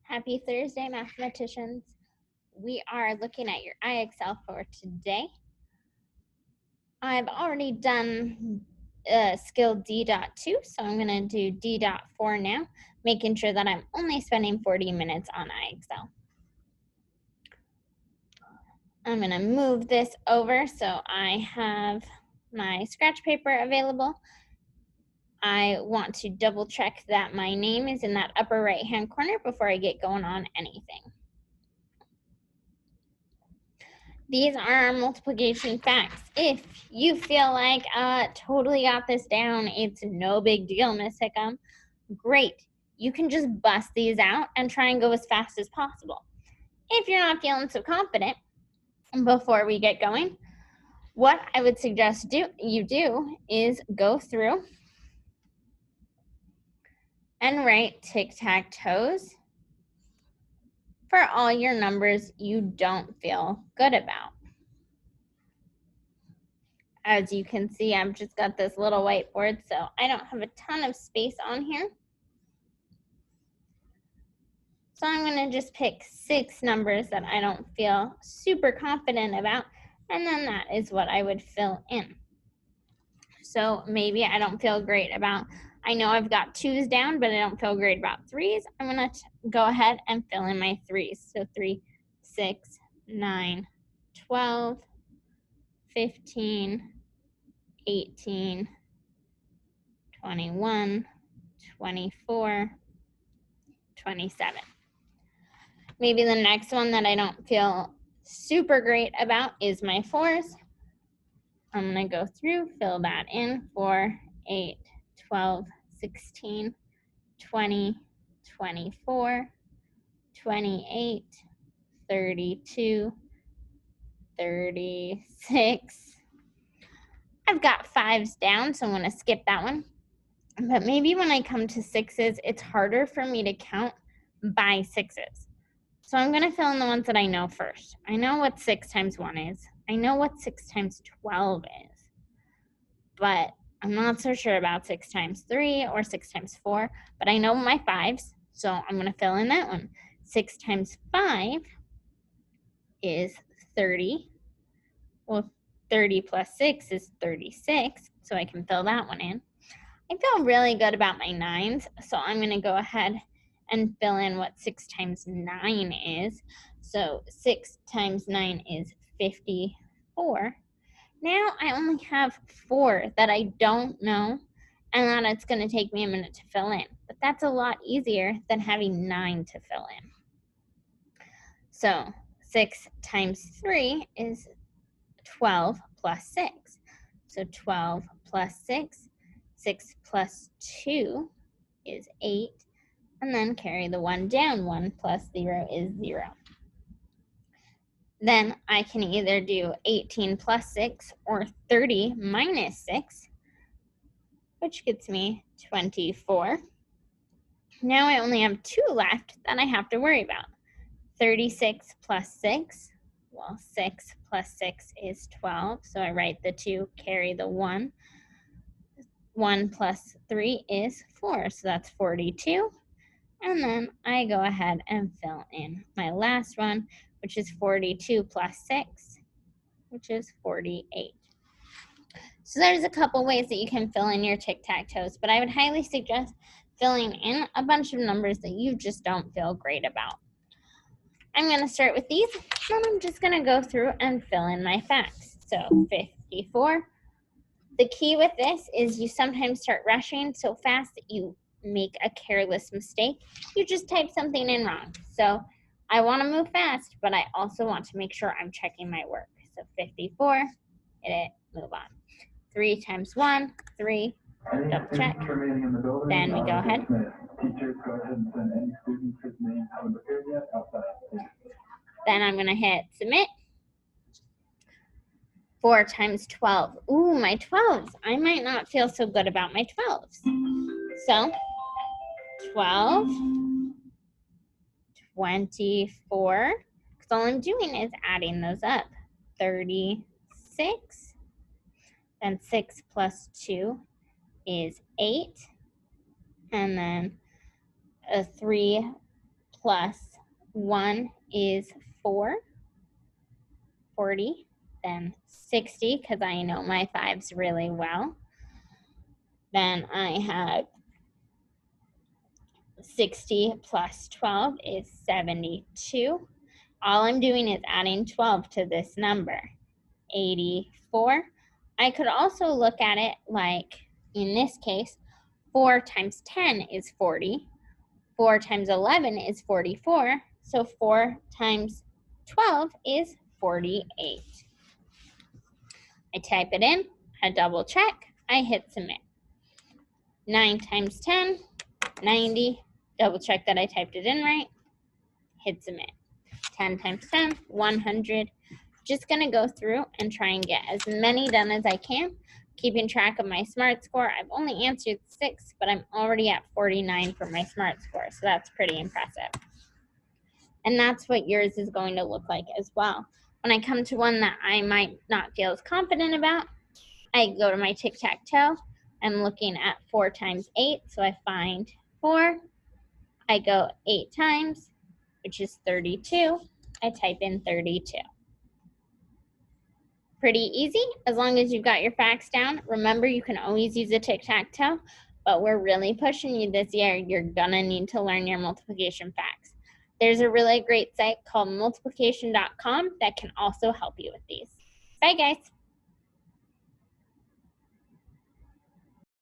Happy Thursday, mathematicians. We are looking at your IXL for today. I've already done skill D.2, so I'm going to do D.4 now, making sure that I'm only spending 40 minutes on IXL. I'm going to move this over so I have my scratch paper available. I want to double check that my name is in that upper right hand corner before I get going on anything. These are our multiplication facts. If you feel like totally got this down, it's no big deal, Miss Hickam, great. You can just bust these out and try and go as fast as possible. If you're not feeling so confident, before we get going, what I would suggest you do is go through and write tic-tac-toes for all your numbers you don't feel good about. As you can see, I've just got this little whiteboard, so I don't have a ton of space on here. So I'm going to just pick 6 numbers that I don't feel super confident about, and then that is what I would fill in. So maybe I don't feel great about, I know I've got 2's down, but I don't feel great about 3's. I'm going to go ahead and fill in my 3's. So 3, 6, 9, 12, 15, 18, 21, 24, 27. Maybe the next one that I don't feel super great about is my 4's. I'm going to go through, fill that in, 4, 8, 12, 16, 20, 24, 28, 32, 36. I've got 5's down, so I'm going to skip that one. But maybe when I come to 6's, it's harder for me to count by 6's. So I'm going to fill in the ones that I know first. I know what 6 times 1 is. I know what 6 times 12 is. But I'm not so sure about 6 times 3 or 6 times 4. But I know my 5's, so I'm going to fill in that one. 6 times 5 is 30. Well, 30 plus 6 is 36, so I can fill that one in. I feel really good about my 9's, so I'm going to go ahead and fill in what 6 times 9 is. So 6 times 9 is 54. Now I only have 4 that I don't know, and that it's going to take me a minute to fill in. But that's a lot easier than having 9 to fill in. So 6 times 3 is 12 plus 6. So 12 plus 6, 6 plus 2 is 8. And then carry the 1 down. 1 plus 0 is 0. Then I can either do 18 plus 6 or 30 minus 6, which gets me 24. Now I only have 2 left that I have to worry about. 36 plus 6. Well, 6 plus 6 is 12, so I write the 2, carry the 1. 1 plus 3 is 4, so that's 42. And then I go ahead and fill in my last one, which is 42 plus 6, which is 48. So there's a couple ways that you can fill in your tic-tac-toes, but I would highly suggest filling in a bunch of numbers that you just don't feel great about. I'm going to start with these, and I'm just going to go through and fill in my facts. So 54. The key with this is you sometimes start rushing so fast that you make a careless mistake. You just type something in wrong. So I want to move fast, but I also want to make sure I'm checking my work. So 54, hit it, move on. 3 times 1, 3, double check. Then we go ahead. Teachers, go ahead and send any students whose names haven't appeared yet outside. Then I'm going to hit submit. 4 times 12. Ooh, my 12s. I might not feel so good about my 12s. So 12, 24, because all I'm doing is adding those up. 36, then 6 plus 2 is 8, and then a 3 plus 1 is 4. 40, then 60, because I know my fives really well. Then I have 60 plus 12 is 72. All I'm doing is adding 12 to this number, 84. I could also look at it like, in this case, 4 times 10 is 40. 4 times 11 is 44. So 4 times 12 is 48. I type it in, I double check, I hit submit. 9 times 10, 90. Double check that I typed it in right, hit submit. 10 times 10, 100. Just gonna go through and try and get as many done as I can, keeping track of my SMART score. I've only answered 6, but I'm already at 49 for my SMART score, so that's pretty impressive. And that's what yours is going to look like as well. When I come to one that I might not feel as confident about, I go to my tic-tac-toe. I'm looking at 4 times 8, so I find 4. I go 8 times, which is 32. I type in 32. Pretty easy, as long as you've got your facts down. Remember, you can always use a tic-tac-toe, but we're really pushing you this year. You're gonna need to learn your multiplication facts. There's a really great site called multiplication.com that can also help you with these. Bye, guys.